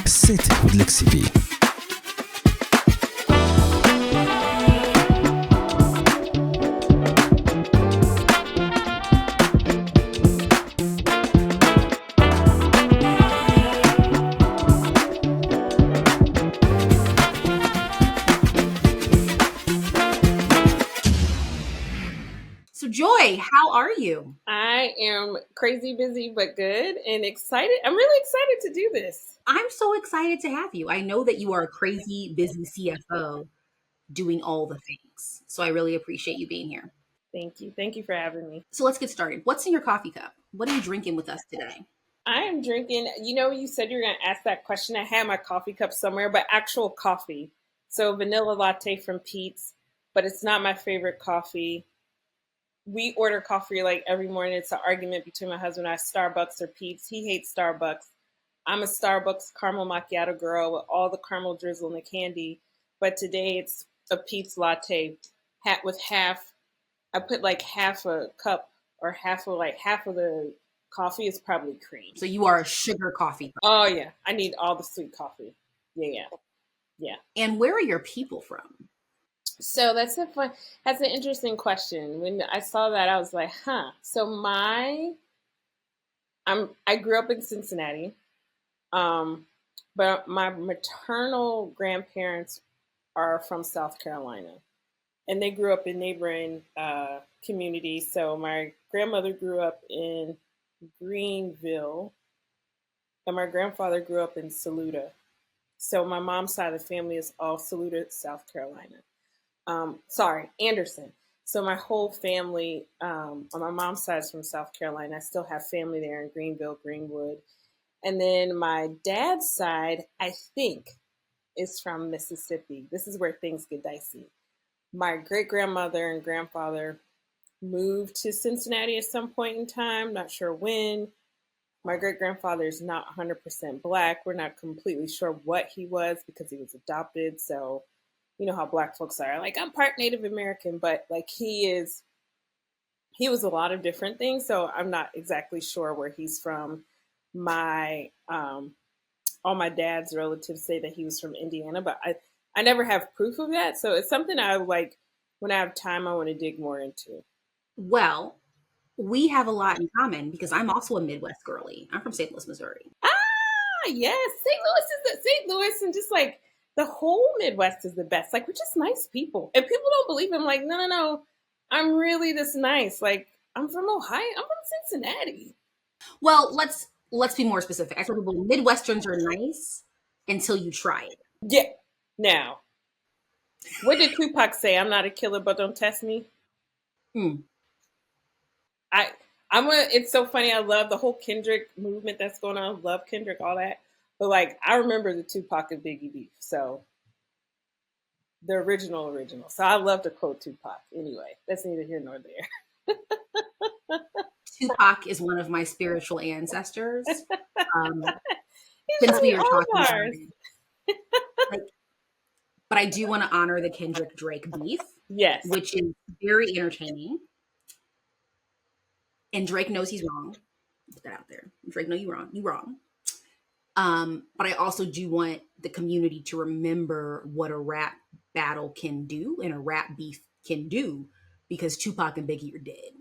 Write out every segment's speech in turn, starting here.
C'est with Lexi B. So Joy, how are you? I am crazy busy, but good and excited. I'm really excited to do this. I'm so excited to have you. I know that you are a crazy busy CFO doing all the things. So I really appreciate you being here. Thank you. Thank you for having me. So let's get started. What's in your coffee cup? What are you drinking with us today? I am drinking, you said you were going to ask that question. I had my coffee cup somewhere, but actual coffee. So vanilla latte from Pete's, but it's not my favorite coffee. We order coffee like every morning. It's an argument between my husband and I, Starbucks or Pete's. He hates Starbucks. I'm a Starbucks caramel macchiato girl with all the caramel drizzle and the candy. But today it's a Pete's latte with half. I put like half a cup or half of the coffee is probably cream. So you are a sugar coffee. Oh yeah, I need all the sweet coffee. Yeah. And where are your people from? So that's an interesting question. When I saw that, I was like, huh. So I grew up in Cincinnati, but my maternal grandparents are from South Carolina, and they grew up in neighboring communities. So my grandmother grew up in Greenville, and my grandfather grew up in Saluda. So my mom's side of the family is all Saluda, South Carolina. Anderson. So my whole family on my mom's side is from South Carolina. I still have family there in Greenville, Greenwood. And then my dad's side, I think, is from Mississippi. This is where things get dicey. My great-grandmother and grandfather moved to Cincinnati at some point in time, not sure when. My great-grandfather is not 100% Black. We're not completely sure what he was because he was adopted. So you know how Black folks are. Like, I'm part Native American, but like he was a lot of different things. So I'm not exactly sure where he's from. All my dad's relatives say that he was from Indiana, but I never have proof of that. So it's something I like when I have time, I want to dig more into. Well, we have a lot in common because I'm also a Midwest girly. I'm from St. Louis, Missouri. Yes. St. Louis and just like the whole Midwest is the best. Like, we're just nice people. And people don't believe it. I'm like, no. I'm really this nice. Like, I'm from Ohio. I'm from Cincinnati. Well, let's be more specific. I tell people Midwesterns are nice until you try it. Yeah. Now, what did Tupac say? I'm not a killer, but don't test me. It's so funny. I love the whole Kendrick movement that's going on. Love Kendrick, all that. But like, I remember the Tupac and Biggie beef. So the original. So I love to quote Tupac. Anyway, that's neither here nor there. Tupac is one of my spiritual ancestors. Since we were talking about it. But I do want to honor the Kendrick Drake beef. Yes. Which is very entertaining. And Drake knows he's wrong. Put that out there. Drake, know you're wrong. You're wrong. But I also do want the community to remember what a rap battle can do and a rap beef can do, because Tupac and Biggie are dead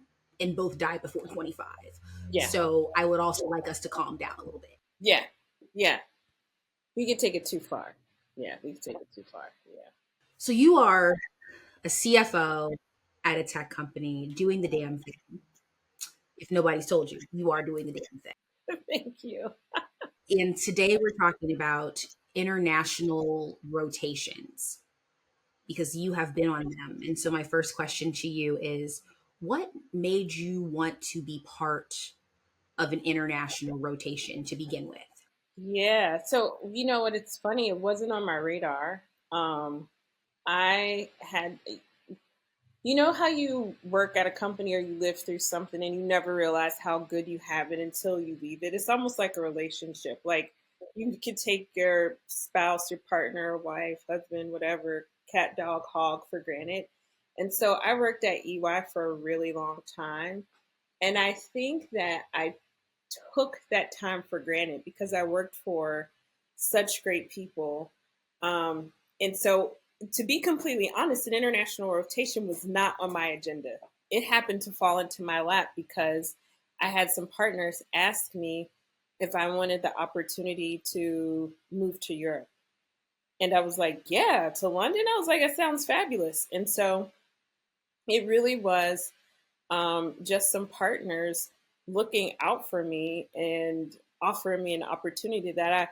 and both died before 25. Yeah. So I would also like us to calm down a little bit. Yeah. We could take it too far. Yeah, we could take it too far. Yeah. So you are a CFO at a tech company doing the damn thing. If nobody's told you, you are doing the damn thing. Thank you. And today we're talking about international rotations because you have been on them. And so my first question to you is, what made you want to be part of an international rotation to begin with? Yeah. So, you know what? It's funny. It wasn't on my radar. I had, you know how you work at a company or you live through something and you never realize how good you have it until you leave it. It's almost like a relationship. Like, you could take your spouse, your partner, wife, husband, whatever, cat, dog, hog for granted. And so I worked at EY for a really long time. And I think that I took that time for granted because I worked for such great people. And so, to be completely honest, an international rotation was not on my agenda. It happened to fall into my lap because I had some partners ask me if I wanted the opportunity to move to Europe. And I was like, yeah, to London. I was like, that sounds fabulous. And so it really was just some partners looking out for me and offering me an opportunity that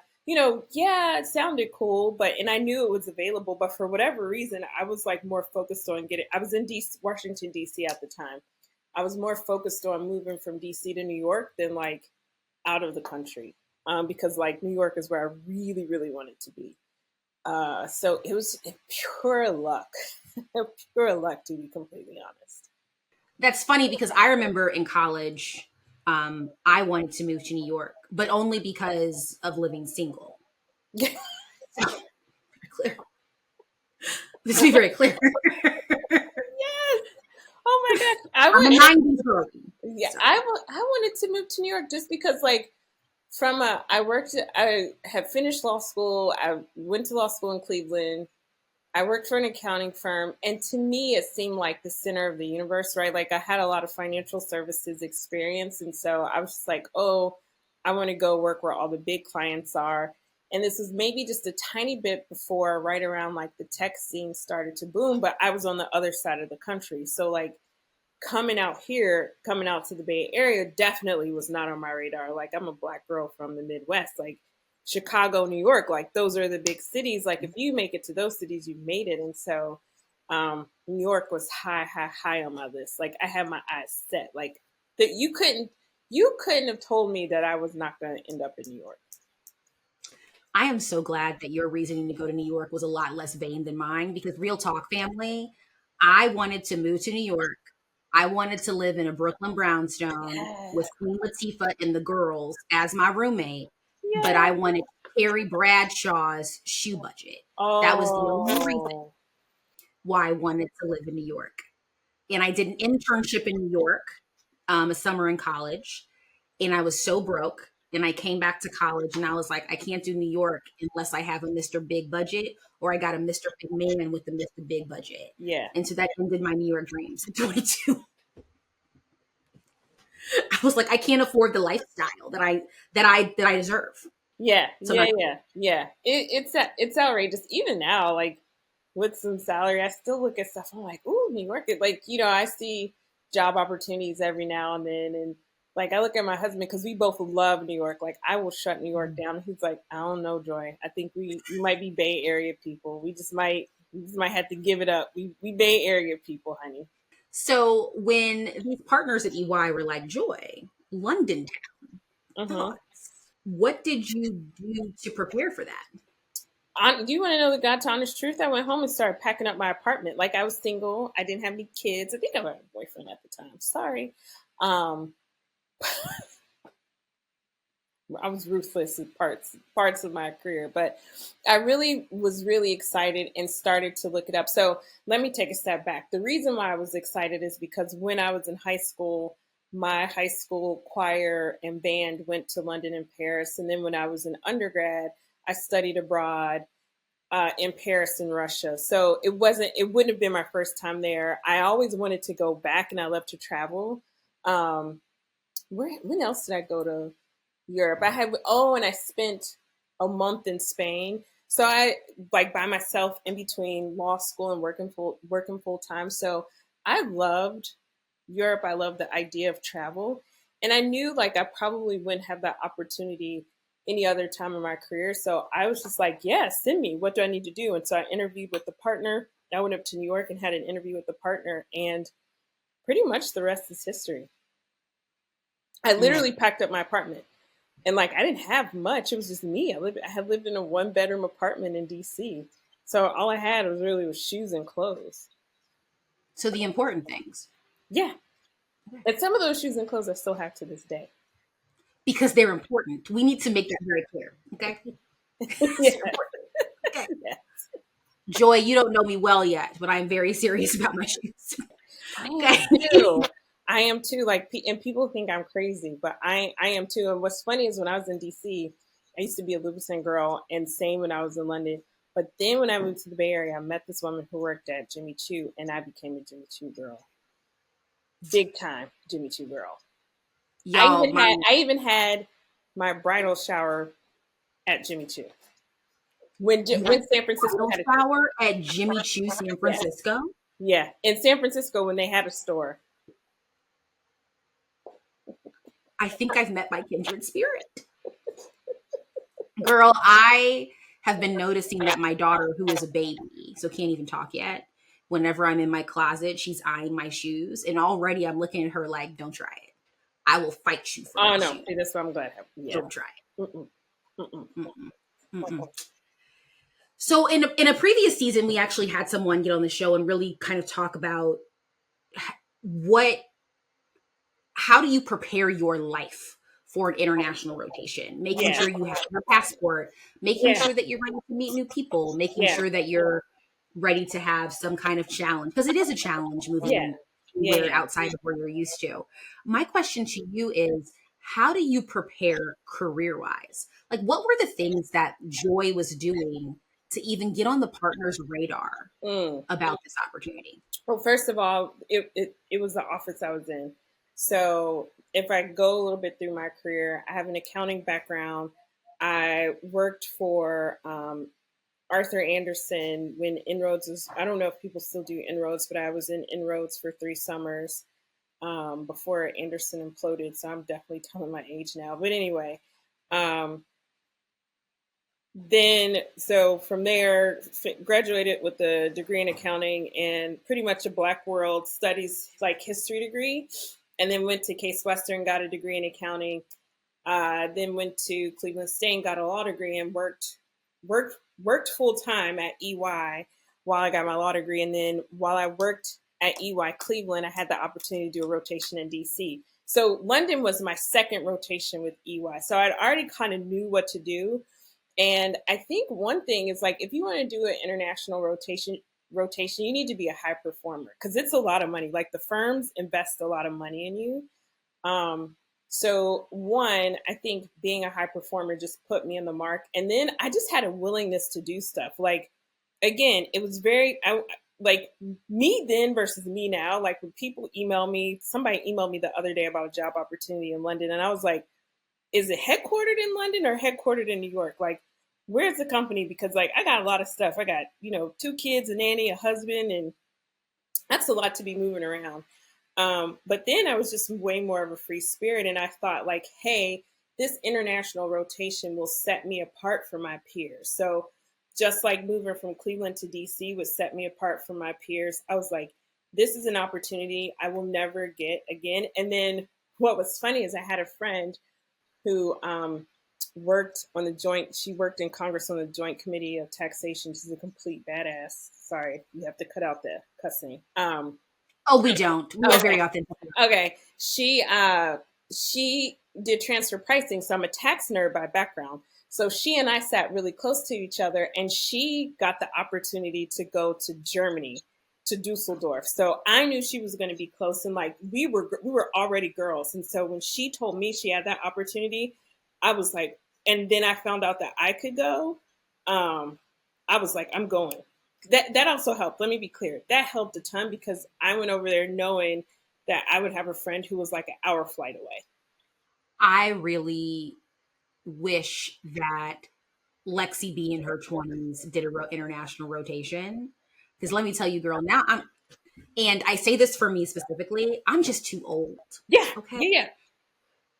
yeah, it sounded cool, and I knew it was available, but for whatever reason, I was like more focused on I was in DC, Washington, DC at the time. I was more focused on moving from DC to New York than like out of the country, because like New York is where I really, really wanted to be. So it was pure luck, pure luck, to be completely honest. That's funny because I remember in college, I wanted to move to New York, but only because of living single. So, clear. Let's be very clear. Yes. Oh my God. I'm a 90s girl. Yeah, so. I wanted to move to New York just because, like, I had finished law school. I went to law school in Cleveland. I worked for an accounting firm, and to me, it seemed like the center of the universe, right? Like I had a lot of financial services experience, and so I was just like, oh, I want to go work where all the big clients are. And this was maybe just a tiny bit before, right around like the tech scene started to boom, but I was on the other side of the country. So like coming out to the Bay Area definitely was not on my radar. Like I'm a Black girl from the Midwest, like Chicago, New York, like those are the big cities. Like if you make it to those cities, you made it. And so New York was high on my list. Like I had my eyes set. Like that you couldn't have told me that I was not going to end up in New York. I am so glad that your reasoning to go to New York was a lot less vain than mine, because real talk, family, I wanted to move to New York. I wanted to live in a Brooklyn brownstone with Queen Latifah and the girls as my roommate. Yeah. But I wanted Carrie Bradshaw's shoe budget. Oh. That was the only reason why I wanted to live in New York. And I did an internship in New York, a summer in college, and I was so broke. And I came back to college and I was like, I can't do New York unless I have a Mr. Big budget, or I got a Mr. Big man with a Mr. Big budget. Yeah. And so that ended my New York dreams at 22. I was like, I can't afford the lifestyle that I deserve. Yeah. So yeah. It's outrageous. Even now, like with some salary, I still look at stuff. I'm like, ooh, New York. Like, I see job opportunities every now and then, and like I look at my husband, because we both love New York. Like I will shut New York down. He's like, I don't know, Joy. I think we might be Bay Area people. We just might have to give it up. We Bay Area people, honey. So when these partners at EY were like, Joy, London town, thoughts, what did you do to prepare for that? Do you want to know the God's honest truth? I went home and started packing up my apartment. Like I was single. I didn't have any kids. I think I had a boyfriend at the time. Sorry. I was ruthless in parts of my career, but I was really excited and started to look it up. So let me take a step back. The reason why I was excited is because when I was in high school, my high school choir and band went to London and Paris. And then when I was an undergrad, I studied abroad in Paris and Russia. So it wouldn't have been my first time there. I always wanted to go back, and I love to travel. When else did I go to Europe? And I spent a month in Spain. So I like by myself in between law school and working full time. So I loved Europe. I loved the idea of travel. And I knew like I probably wouldn't have that opportunity any other time in my career. So I was just like, yeah, send me. What do I need to do? And so I interviewed with the partner. I went up to New York and had an interview with the partner, and pretty much the rest is history. I literally packed up my apartment, and like I didn't have much. It was just me. I had lived in a 1-bedroom apartment in DC. So all I had was shoes and clothes. So the important things. Yeah. And some of those shoes and clothes I still have to this day. Because they're important. We need to make that very clear. Okay. Yeah. Okay. Yes. Joy, you don't know me well yet, but I'm very serious about my shoes. I am too. Like, and people think I'm crazy, but I am too. And what's funny is when I was in DC, I used to be a Louboutin girl, and same when I was in London. But then when I moved to the Bay Area, I met this woman who worked at Jimmy Choo, and I became a Jimmy Choo girl. Big time Jimmy Choo girl. Y'all, I even had my bridal shower at Jimmy Choo. When San Francisco had a shower at Jimmy Choo, San Francisco. Yeah, in San Francisco when they had a store. I think I've met my kindred spirit. Girl, I have been noticing that my daughter, who is a baby, so can't even talk yet, whenever I'm in my closet, she's eyeing my shoes. And already I'm looking at her like, don't try it. I will fight you for no. shoes. See, that's what I'm glad. Don't try it. So in a previous season, we actually had someone get on the show and really kind of talk about how do you prepare your life for an international rotation, making sure you have your passport, making sure that you're ready to meet new people, making sure that you're ready to have some kind of challenge, because it is a challenge moving outside of where you're used to. My question to you is, how do you prepare career-wise? Like, what were the things that Joy was doing to even get on the partner's radar about this opportunity? Well, first of all, it was the office I was in. So if I go a little bit through my career, I have an accounting background. I worked for Arthur Andersen when Inroads was, I don't know if people still do Inroads, but I was in Inroads for 3 summers before Andersen imploded. So I'm definitely telling my age now. But anyway, so from there, graduated with a degree in accounting and pretty much a Black World Studies, like history degree. And then went to Case Western, got a degree in accounting. Then went to Cleveland State, got a law degree, and worked full time at EY while I got my law degree. And then while I worked at EY Cleveland, I had the opportunity to do a rotation in DC. So London was my second rotation with EY. So I'd already kind of knew what to do. And I think one thing is, like, if you want to do an international rotation, you need to be a high performer, because it's a lot of money. Like, the firms invest a lot of money in you. So one, I think being a high performer just put me on the mark. And then I just had a willingness to do stuff. Like, again, it was like me then versus me now. Like, when people email me, somebody emailed me the other day about a job opportunity in London. And I was like, is it headquartered in London or headquartered in New York? Like, where's the company? Because, like, I got a lot of stuff. I got, 2 kids, a nanny, a husband, and that's a lot to be moving around. But then I was just way more of a free spirit. And I thought, like, hey, this international rotation will set me apart from my peers. So just like moving from Cleveland to DC would set me apart from my peers, I was like, this is an opportunity I will never get again. And then what was funny is I had a friend who worked in Congress on the Joint Committee of Taxation. She's a complete badass. Sorry, you have to cut out the cussing. Oh, we don't. We are very authentic. Okay. She did transfer pricing, so I'm a tax nerd by background. So she and I sat really close to each other, and she got the opportunity to go to Germany, to Dusseldorf. So I knew she was going to be close, and like we were already girls. And so when she told me she had that opportunity, I was like, and then I found out that I could go. I was like, I'm going. That also helped. Let me be clear. That helped a ton, because I went over there knowing that I would have a friend who was like an hour flight away. I really wish that Lexi B in her 20s did an international rotation. Because let me tell you, girl, now and I say this for me specifically, I'm just too old. Yeah. Okay. Yeah.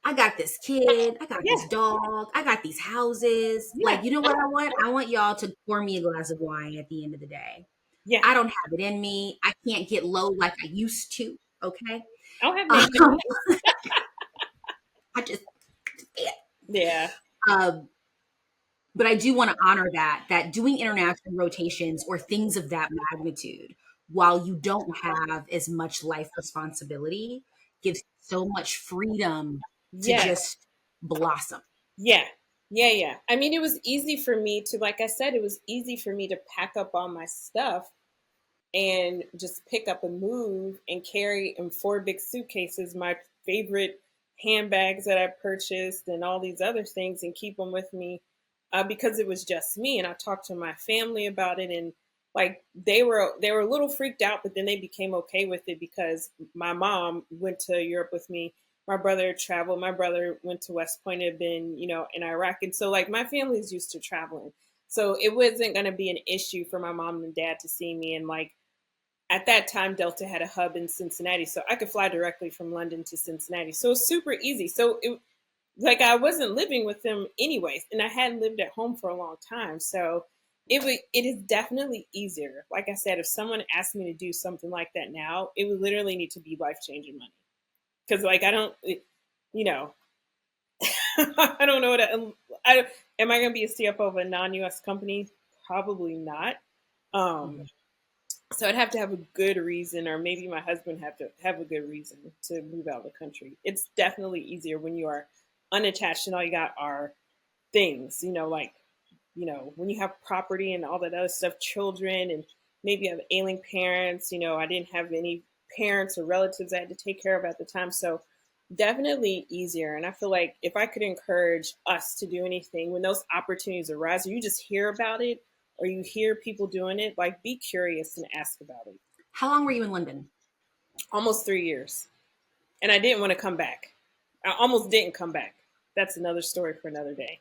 I got this kid. I got this dog. I got these houses. Yeah. Like, you know what I want? I want y'all to pour me a glass of wine at the end of the day. Yeah. I don't have it in me. I can't get low like I used to. Okay. I don't have that. I just can't. Yeah. But I do want to honor that doing international rotations or things of that magnitude, while you don't have as much life responsibility, gives so much freedom to just blossom. Yeah. Yeah. I mean, it was easy for me to, like I said, it was easy for me to pack up all my stuff and just pick up and move and carry in 4 big suitcases my favorite handbags that I purchased and all these other things, and keep them with me because it was just me. And I talked to my family about it, and like they were a little freaked out, but then they became okay with it because my mom went to Europe with me. My brother traveled. My brother went to West Point, had been, in Iraq. And so like my family's used to traveling. So it wasn't going to be an issue for my mom and dad to see me. And like at that time, Delta had a hub in Cincinnati. So I could fly directly from London to Cincinnati. So it's super easy. So like I wasn't living with them anyways, and I hadn't lived at home for a long time. So it is definitely easier. Like I said, if someone asked me to do something like that now, it would literally need to be life-changing money. Because like I don't, I don't know am I going to be a CFO of a non-US company? Probably not. So I'd have to have a good reason, or maybe my husband have to have a good reason to move out of the country. It's definitely easier when you are unattached and all you got are things, when you have property and all that other stuff, children, and maybe you have ailing parents. I didn't have any parents or relatives I had to take care of at the time. So definitely easier. And I feel like if I could encourage us to do anything, when those opportunities arise, or you just hear about it, or you hear people doing it, like be curious and ask about it. How long were you in London? Almost 3 years. And I didn't want to come back. I almost didn't come back. That's another story for another day.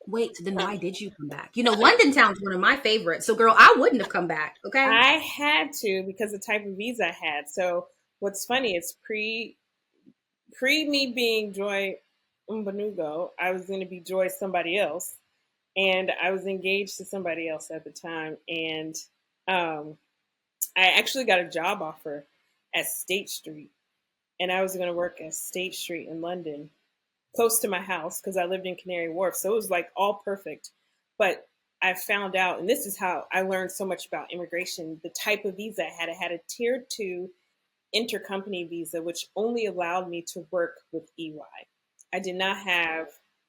Wait, so then why did you come back? London town's one of my favorites. So girl, I wouldn't have come back. Okay. I had to because the type of visa I had. So what's funny, it's pre me being Joy Mbanugo, I was going to be Joy somebody else. And I was engaged to somebody else at the time. And I actually got a job offer at State Street. And I was going to work at State Street in London, close to my house, because I lived in Canary Wharf. So it was like all perfect. But I found out, and this is how I learned so much about immigration, the type of visa I had a tier 2 intercompany visa, which only allowed me to work with EY. I did not have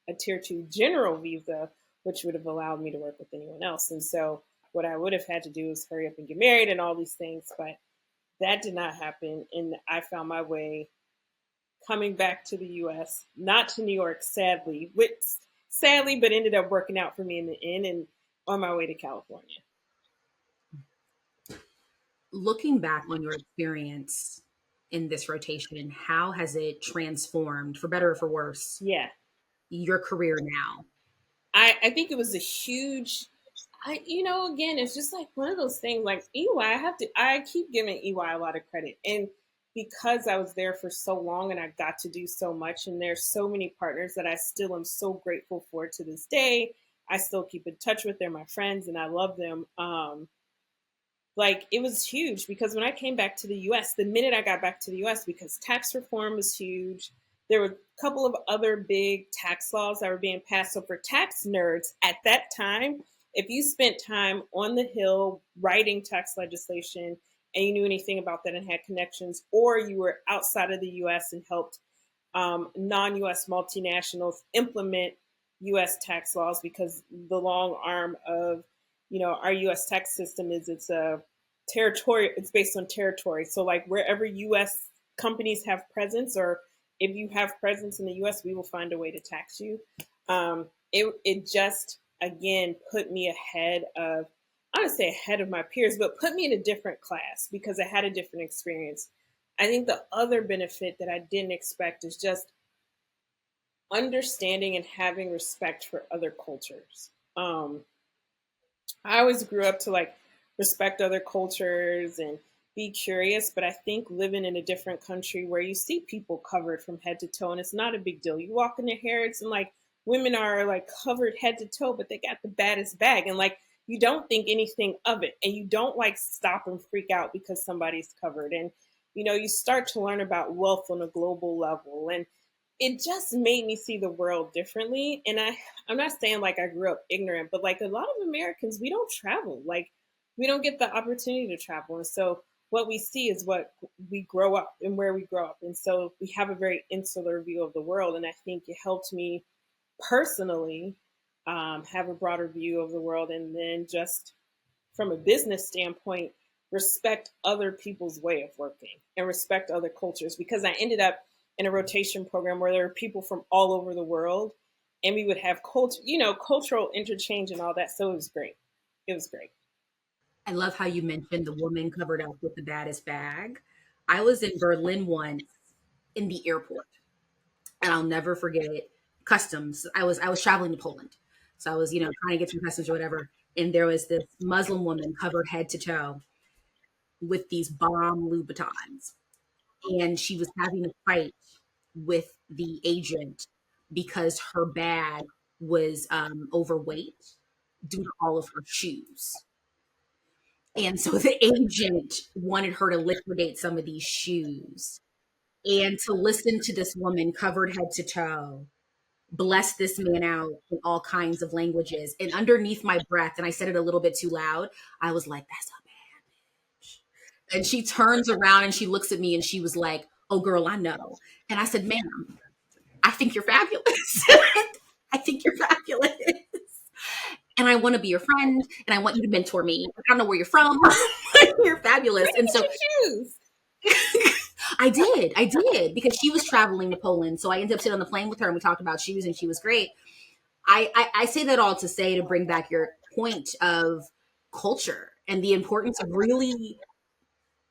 a tier 2 general visa, which would have allowed me to work with anyone else. And so what I would have had to do is hurry up and get married and all these things, but that did not happen. And I found my way coming back to the US, not to New York, sadly, but ended up working out for me in the end, and on my way to California. Looking back on your experience in this rotation, how has it transformed, for better or for worse, your career now? I think it was a huge, again, it's just like one of those things like EY, I keep giving EY a lot of credit. And because I was there for so long and I got to do so much, and there's so many partners that I still am so grateful for to this day. I still keep in touch with. They're my friends and I love them. Like it was huge because when I came back to the US, the minute I got back to the US, because tax reform was huge, there were a couple of other big tax laws that were being passed. So for tax nerds at that time, if you spent time on the Hill writing tax legislation and you knew anything about that and had connections, or you were outside of the US and helped non-US multinationals implement US tax laws, because the long arm of our US tax system is it's based on territory. So like wherever US companies have presence, or if you have presence in the US, we will find a way to tax you. It just, again, put me ahead of, I don't say ahead of my peers, but put me in a different class because I had a different experience. I think the other benefit that I didn't expect is just understanding and having respect for other cultures. I always grew up to like respect other cultures and be curious, but I think living in a different country where you see people covered from head to toe and it's not a big deal. You walk in their Harrods and like women are like covered head to toe, but they got the baddest bag, and like you don't think anything of it, and you don't like stop and freak out because somebody's covered. And you start to learn about wealth on a global level, and it just made me see the world differently. And I'm not saying like I grew up ignorant, but like a lot of Americans, we don't travel. Like we don't get the opportunity to travel. And so what we see is what we grow up and where we grow up. And so we have a very insular view of the world. And I think it helped me personally have a broader view of the world. And then just from a business standpoint, respect other people's way of working and respect other cultures, because I ended up in a rotation program where there were people from all over the world. and we would have cultural interchange and all that. So it was great. It was great. I love how you mentioned the woman covered up with the baddest bag. I was in Berlin once in the airport, and I'll never forget it. Customs. I was traveling to Poland, so I was trying to get through customs or whatever, and there was this Muslim woman covered head to toe with these bomb Louboutins, and she was having a fight with the agent because her bag was overweight due to all of her shoes. And so the agent wanted her to liquidate some of these shoes and to listen to this woman covered head to toe bless this man out in all kinds of languages. And underneath my breath, and I said it a little bit too loud, I was like, that's a bad bitch. And she turns around and she looks at me and she was like, oh, girl, I know. And I said, ma'am, I think you're fabulous. I think you're fabulous. And I want to be your friend and I want you to mentor me. I don't know where you're from. You're fabulous. And so I did because she was traveling to Poland. So I ended up sitting on the plane with her and we talked about shoes and she was great. I say that all to say, to bring back your point of culture and the importance of really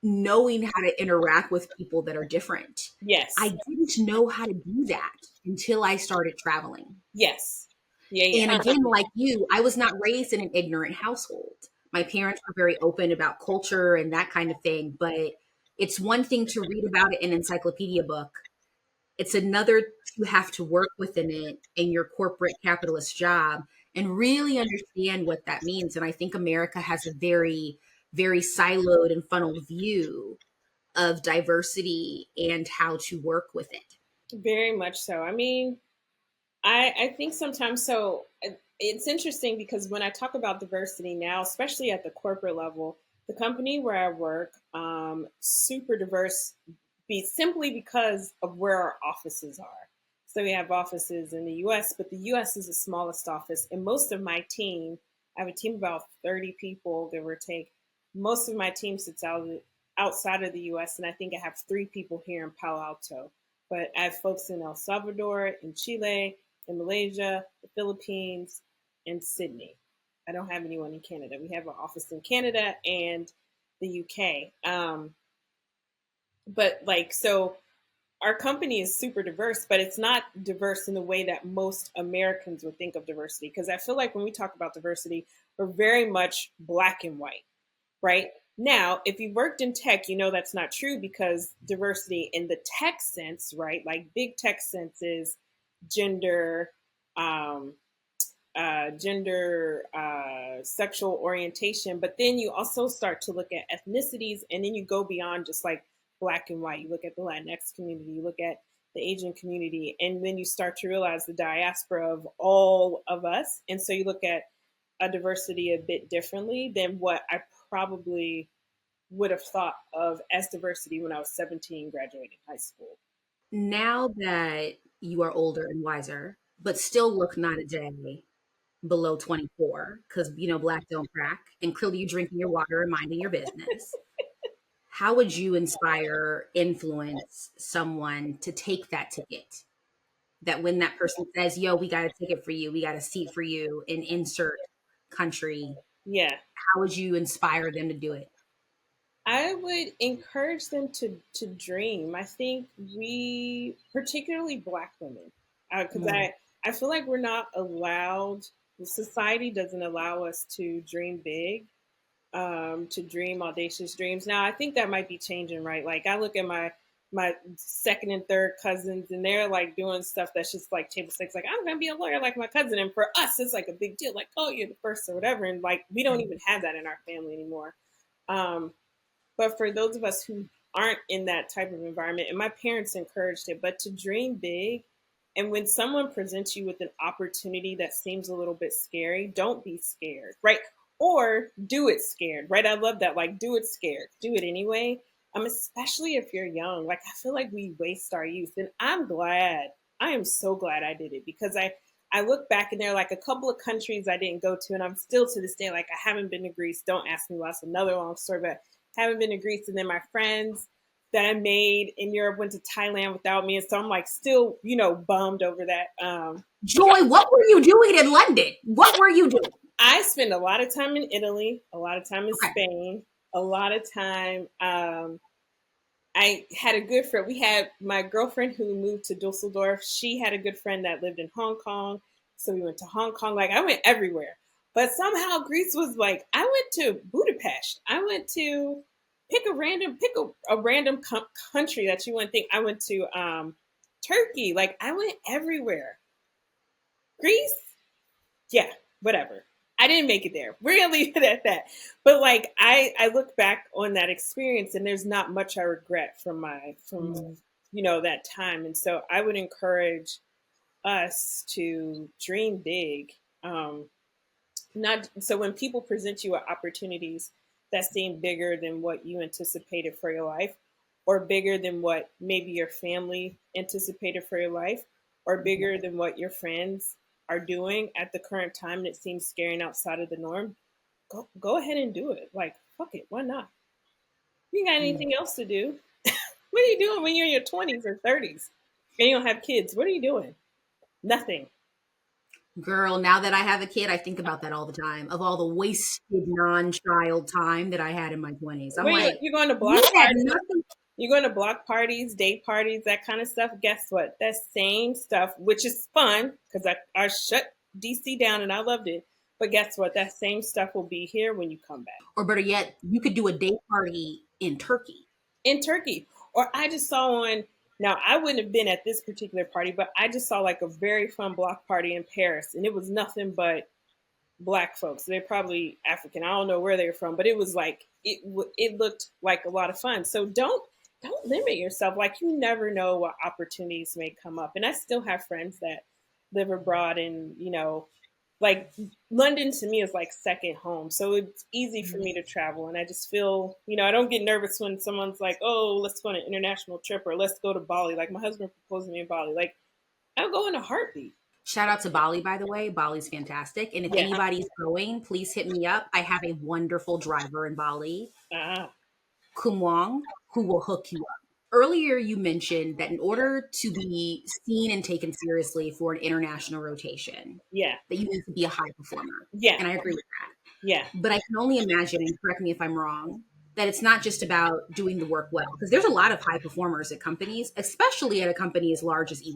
knowing how to interact with people that are different. Yes. I didn't know how to do that until I started traveling. Yes. Yeah. And again, like you, I was not raised in an ignorant household. My parents were very open about culture and that kind of thing, but it's one thing to read about it in an encyclopedia book. It's another to have to work within it in your corporate capitalist job and really understand what that means. And I think America has a very, very siloed and funneled view of diversity and how to work with it. Very much so. I mean, I think sometimes so. It's interesting because when I talk about diversity now, especially at the corporate level, the company where I work, super diverse, simply because of where our offices are. So we have offices in the U.S., but the U.S. is the smallest office, and most of my team, I have a team of about 30 people, give or take. Most of my team sits outside of the U.S., and I think I have 3 people here in Palo Alto. But I have folks in El Salvador, in Chile, in Malaysia, the Philippines, and Sydney. I don't have anyone in Canada. We have an office in Canada and the UK. So our company is super diverse, but it's not diverse in the way that most Americans would think of diversity. Because I feel like when we talk about diversity, we're very much black and white, right? Now, if you worked in tech, you know that's not true because diversity in the tech sense, right? Like big tech sense is gender, sexual orientation, but then you also start to look at ethnicities, and then you go beyond just like black and white. You look at the Latinx community, you look at the Asian community, and then you start to realize the diaspora of all of us. And so you look at a diversity a bit differently than what I probably would have thought of as diversity when I was 17 graduating high school. Now that you are older and wiser, but still look not a day below 24, because black don't crack, and clearly you drinking your water and minding your business. How would you inspire, influence someone to take that ticket? That when that person says, yo, we got a ticket for you, we got a seat for you in insert country. Yeah. How would you inspire them to do it? I would encourage them to dream. I think we, particularly Black women, because I feel like we're not allowed, society doesn't allow us to dream big, to dream audacious dreams. Now, I think that might be changing, right? Like I look at my second and third cousins and they're like doing stuff that's just like table stakes. Like I'm going to be a lawyer like my cousin. And for us, it's like a big deal. Like, oh, you're the first or whatever. And like, we don't even have that in our family anymore. But for those of us who aren't in that type of environment, and my parents encouraged it, but to dream big. And when someone presents you with an opportunity that seems a little bit scary, don't be scared, right? Or do it scared, right? I love that. Like, do it scared. Do it anyway. Especially if you're young. Like, I feel like we waste our youth. And I'm glad. I am so glad I did it because I look back and there are like a couple of countries I didn't go to. And I'm still to this day, like, I haven't been to Greece. Don't ask me why. That's another long story, but haven't been to Greece. And then my friends that I made in Europe went to Thailand without me. And so I'm like still, bummed over that. Joy, what were you doing in London? What were you doing? I spent a lot of time in Italy, a lot of time in Okay. Spain, a lot of time. I had a good friend. We had my girlfriend who moved to Dusseldorf. She had a good friend that lived in Hong Kong. So we went to Hong Kong. Like I went everywhere. But somehow Greece was like, I went to Budapest. I went to pick a random country that you wouldn't think. I went to Turkey. Like I went everywhere. Greece, yeah, whatever. I didn't make it there. We're gonna leave it at that. But like I look back on that experience and there's not much I regret from that time. And so I would encourage us to dream big. Not so when people present you with opportunities that seem bigger than what you anticipated for your life, or bigger than what maybe your family anticipated for your life, or bigger than what your friends are doing at the current time and it seems scary and outside of the norm, go ahead and do it. Like, fuck it, why not? You got anything else to do? What are you doing when you're in your 20s or 30s and you don't have kids? What are you doing? Nothing. Girl, now that I have a kid, I think about that all the time, of all the wasted non-child time that I had in my 20s. I'm like, you're going to block parties. You're going to block parties, date parties, that kind of stuff. Guess what? That same stuff, which is fun because I shut DC down and I loved it. But guess what? That same stuff will be here when you come back. Or better yet, you could do a date party in Turkey. In Turkey. Or I just saw now I wouldn't have been at this particular party, but I just saw like a very fun block party in Paris. And it was nothing but Black folks. They're probably African. I don't know where they're from, but it was like, it looked like a lot of fun. So don't limit yourself. Like you never know what opportunities may come up. And I still have friends that live abroad and, like London to me is like second home. So it's easy for me to travel. And I just feel, I don't get nervous when someone's like, oh, let's go on an international trip or let's go to Bali. Like my husband proposed to me in Bali. Like I'll go in a heartbeat. Shout out to Bali, by the way. Bali's fantastic. And if anybody's going, please hit me up. I have a wonderful driver in Bali, 𝐿, who will hook you up. Earlier, you mentioned that in order to be seen and taken seriously for an international rotation, that you need to be a high performer. Yeah. And I agree with that. Yeah. But I can only imagine, and correct me if I'm wrong, that it's not just about doing the work well. Because there's a lot of high performers at companies, especially at a company as large as EY,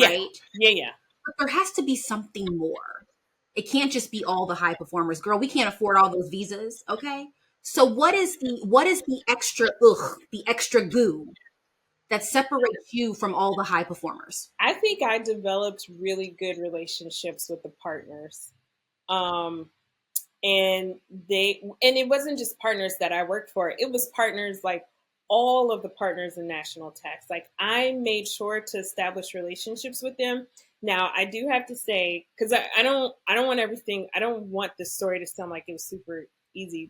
right? Yeah. But there has to be something more. It can't just be all the high performers. Girl, we can't afford all those visas, okay? So what is the extra goo that separates you from all the high performers? I think I developed really good relationships with the partners. And it wasn't just partners that I worked for. It was partners like all of the partners in national tax. Like I made sure to establish relationships with them. Now I do have to say, because I don't want this story to sound like it was super easy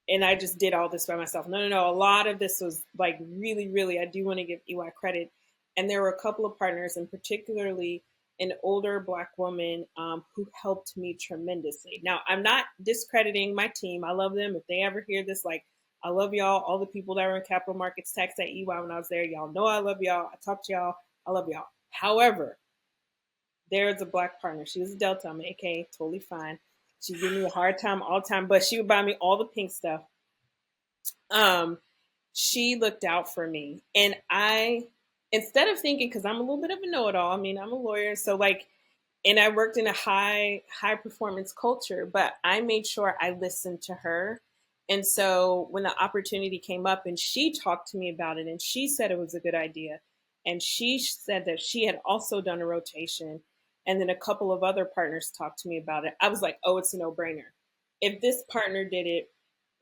and I just did all this by myself. No. A lot of this was like really, really, I do want to give EY credit. And there were a couple of partners, and particularly an older Black woman who helped me tremendously. Now, I'm not discrediting my team. I love them. If they ever hear this, like, I love y'all. All the people that were in capital markets tax at EY when I was there, y'all know I love y'all. I talk to y'all. I love y'all. However, there's a Black partner. She was a Delta. I'm an AK, totally fine. She gave me a hard time all the time, but she would buy me all the pink stuff. She looked out for me. And instead of thinking, because I'm a little bit of a know-it-all, I mean, I'm a lawyer, so like, and I worked in a high performance culture, but I made sure I listened to her. And so when the opportunity came up and she talked to me about it and she said it was a good idea, and she said that she had also done a rotation, and then a couple of other partners talked to me about it, I was like, oh, it's a no-brainer. If this partner did it,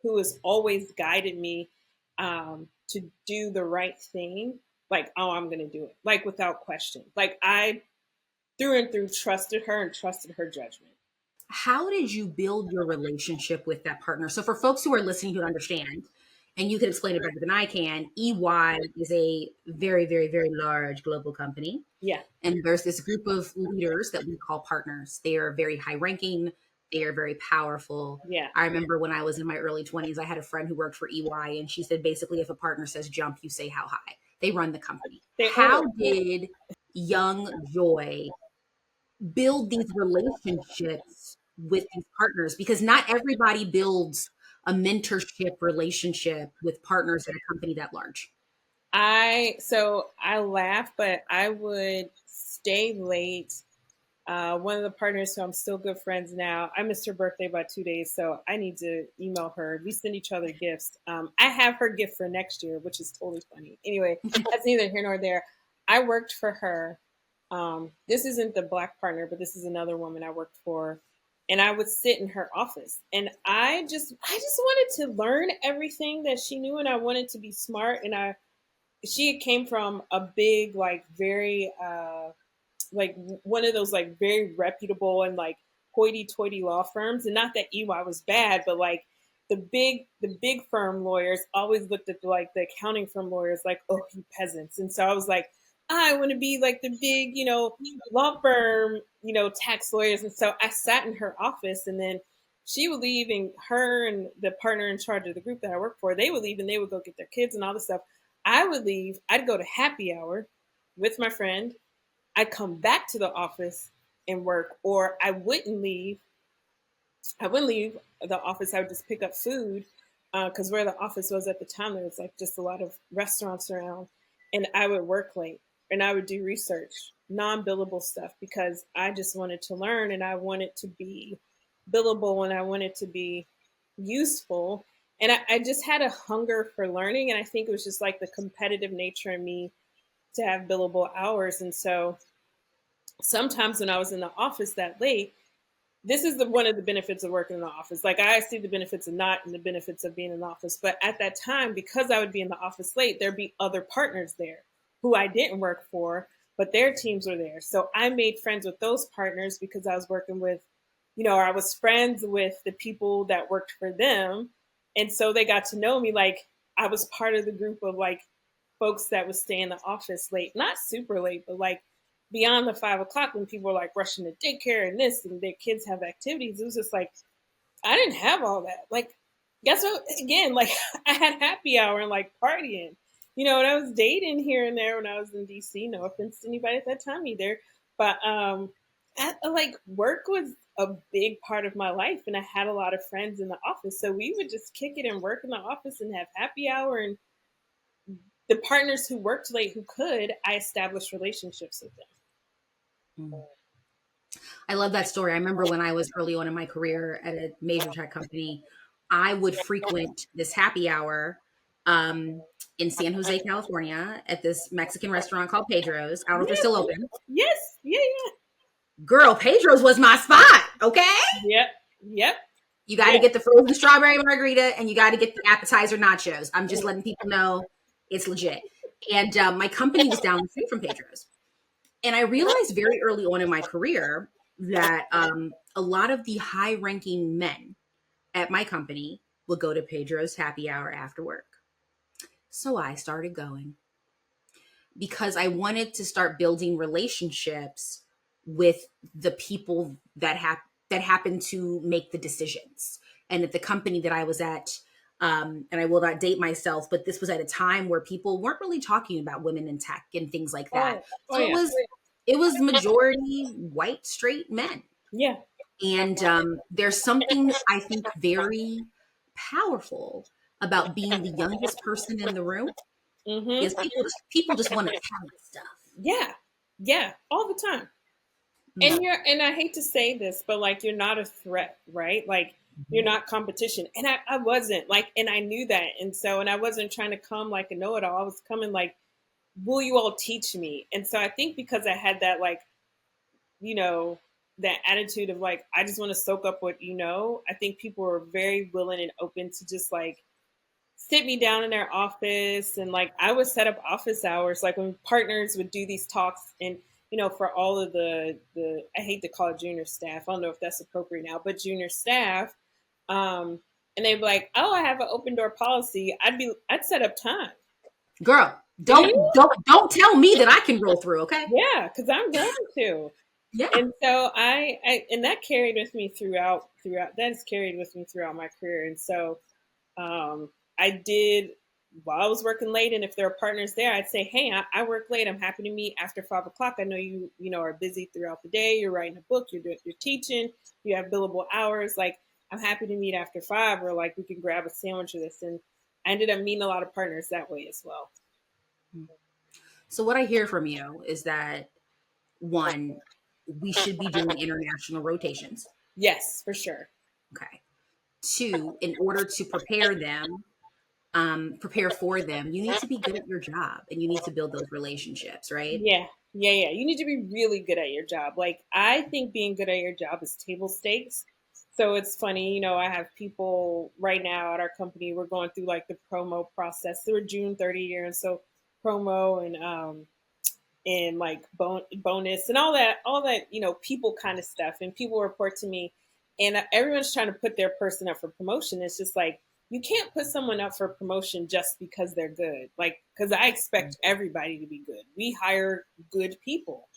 who has always guided me to do the right thing, like, oh, I'm going to do it, like without question. Like I through and through trusted her and trusted her judgment. How did you build your relationship with that partner? So for folks who are listening who understand, and you can explain it better than I can, EY is a very, very, very large global company. Yeah. And there's this group of leaders that we call partners. They are very high ranking. They are very powerful. Yeah. I remember when I was in my early 20s, I had a friend who worked for EY, and she said, basically, if a partner says jump, you say how high. They run the company. How did young Joy build these relationships with these partners? Because not everybody builds a mentorship relationship with partners at a company that large. I laugh, but I would stay late. One of the partners who I'm still good friends now, I missed her birthday by 2 days, so I need to email her. We send each other gifts. I have her gift for next year, which is totally funny. Anyway, that's neither here nor there. I worked for her. This isn't the Black partner, but this is another woman I worked for. And I would sit in her office, and I just wanted to learn everything that she knew, and I wanted to be smart. And she came from a big, like, very like one of those like very reputable and like hoity-toity law firms. And not that EY was bad, but like the big firm lawyers always looked at like the accounting firm lawyers like, oh, you peasants. And so I was like, I want to be like the big, law firm, tax lawyers. And so I sat in her office, and then she would leave, and her and the partner in charge of the group that I worked for, they would leave and they would go get their kids and all this stuff. I would leave, I'd go to happy hour with my friend. I'd come back to the office and work, or I wouldn't leave. I wouldn't leave the office. I would just pick up food, because where the office was at the time, there was like just a lot of restaurants around, and I would work late, and I would do research, non-billable stuff, because I just wanted to learn, and I wanted to be billable, and I wanted to be useful. And I just had a hunger for learning, and I think it was just like the competitive nature in me to have billable hours. And so sometimes when I was in the office that late, this is one of the benefits of working in the office. Like, I see the benefits of not and the benefits of being in the office. But at that time, because I would be in the office late, there'd be other partners there who I didn't work for, but their teams were there. So I made friends with those partners because I was working with, or I was friends with the people that worked for them. And so they got to know me. Like, I was part of the group of like folks that would stay in the office late, not super late, but like beyond the 5 o'clock, when people were like rushing to daycare and this, and their kids have activities. It was just like, I didn't have all that. Like, guess what? Again, like, I had happy hour and like partying, and I was dating here and there when I was in DC. No offense to anybody at that time either. But like, work was a big part of my life, and I had a lot of friends in the office. So we would just kick it and work in the office and have happy hour. And the partners who worked late who could, I established relationships with them. I love that story. I remember when I was early on in my career at a major tech company, I would frequent this happy hour in San Jose, California, at this Mexican restaurant called Pedro's. I don't know if they're still open. Yes. Yeah. Girl, Pedro's was my spot. Okay. Yep. You got to get the frozen strawberry margarita, and you got to get the appetizer nachos. I'm just letting people know it's legit. And my company was down the street from Pedro's. And I realized very early on in my career that a lot of the high-ranking men at my company would go to Pedro's happy hour after work. So I started going because I wanted to start building relationships with the people that happen to make the decisions. And at the company that I was at, and I will not date myself, but this was at a time where people weren't really talking about women in tech and things like that. It was majority white, straight men. Yeah. And there's something I think very powerful about being the youngest person in the room. Mm-hmm. Is people just want to tell stuff. Yeah, all the time. And I hate to say this, but like, you're not a threat, right? Like, you're not competition. And I wasn't like, and I knew that. And I wasn't trying to come like a know-it-all. I was coming like, will you all teach me? And so I think because I had that, like, that attitude of like, I just want to soak up what I think people were very willing and open to just like sit me down in their office. And like, I would set up office hours, like when partners would do these talks, and for all of the I hate to call it junior staff, I don't know if that's appropriate now, but junior staff, and they'd be like, oh, I have an open door policy. I'd set up time. Girl, don't tell me that I can roll through, okay? Yeah, because I'm going to. Yeah. And so and that carried with me throughout. That's carried with me throughout my career. And so I did while I was working late, and if there are partners there, I'd say, hey, I work late. I'm happy to meet after 5 o'clock. I know you are busy throughout the day. You're writing a book. You're teaching. You have billable hours. Like, I'm happy to meet after 5, or like we can grab a sandwich or this. And I ended up meeting a lot of partners that way as well. So what I hear from you is that, one, we should be doing international rotations. Yes, for sure. Okay. 2, in order to prepare for them, you need to be good at your job and you need to build those relationships, right? Yeah. You need to be really good at your job. Like, I think being good at your job is table stakes. So it's funny, I have people right now at our company, we're going through like the promo process. We're June 30 year. And so promo and like bonus and all that, people kind of stuff. And people report to me, and everyone's trying to put their person up for promotion. It's just like, you can't put someone up for promotion just because they're good. Like, because I expect everybody to be good. We hire good people.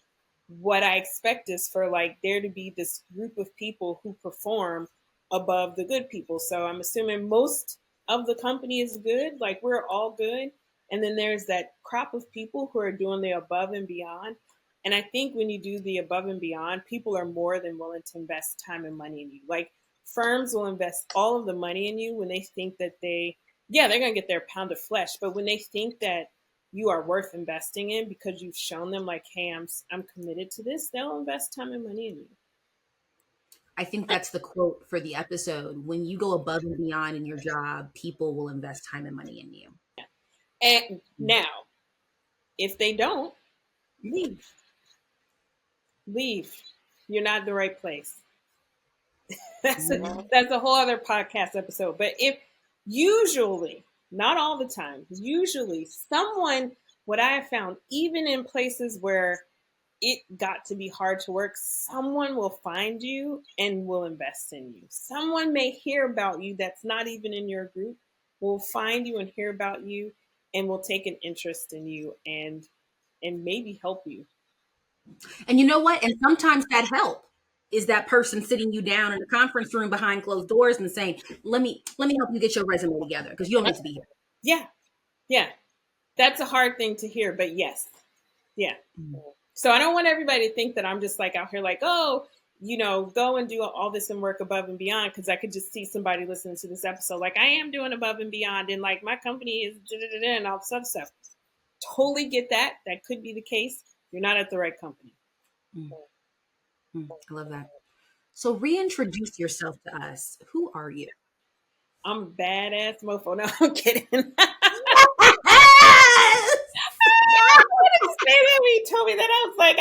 What I expect is for like there to be this group of people who perform above the good people. So I'm assuming most of the company is good. Like, we're all good. And then there's that crop of people who are doing the above and beyond. And I think when you do the above and beyond, people are more than willing to invest time and money in you. Like, firms will invest all of the money in you when they think that they're going to get their pound of flesh. But when they think that you are worth investing in because you've shown them like, hey, I'm committed to this, they'll invest time and money in you. I think that's the quote for the episode. When you go above and beyond in your job, people will invest time and money in you. And now, if they don't, leave. You're not in the right place. That's a whole other podcast episode. But if usually, not all the time, usually someone, what I have found, even in places where it got to be hard to work, someone will find you and will invest in you. Someone may hear about you that's not even in your group, will find you and hear about you and will take an interest in you and maybe help you. And you know what? And sometimes that help is that person sitting you down in a conference room behind closed doors and saying, let me help you get your resume together because you don't need to be here. Yeah. That's a hard thing to hear, but yes. Yeah. So I don't want everybody to think that I'm just like out here like, oh, go and do all this and work above and beyond, because I could just see somebody listening to this episode like, I am doing above and beyond, and like my company is and all this stuff. Totally get that. That could be the case. You're not at the right company. I love that. So reintroduce yourself to us. Who are you? I'm a badass mofo. No, I'm kidding. I wanted to say that when you told me that. I was like,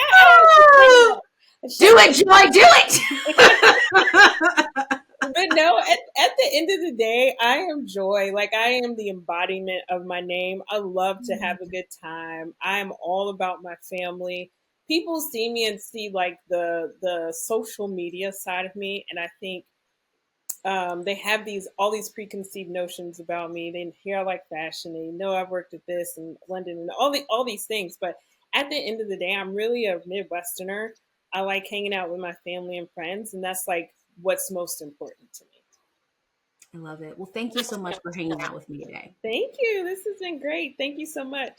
do it, Joy, do it. But no, at the end of the day, I am Joy. Like, I am the embodiment of my name. I love to have a good time. I am all about my family. People see me and see like the social media side of me, and I think they have all these preconceived notions about me. They hear I like fashion. They know I've worked at this in London and all these things. But at the end of the day, I'm really a Midwesterner. I like hanging out with my family and friends, and that's like what's most important to me. I love it. Well, thank you so much for hanging out with me today. Thank you. This has been great. Thank you so much.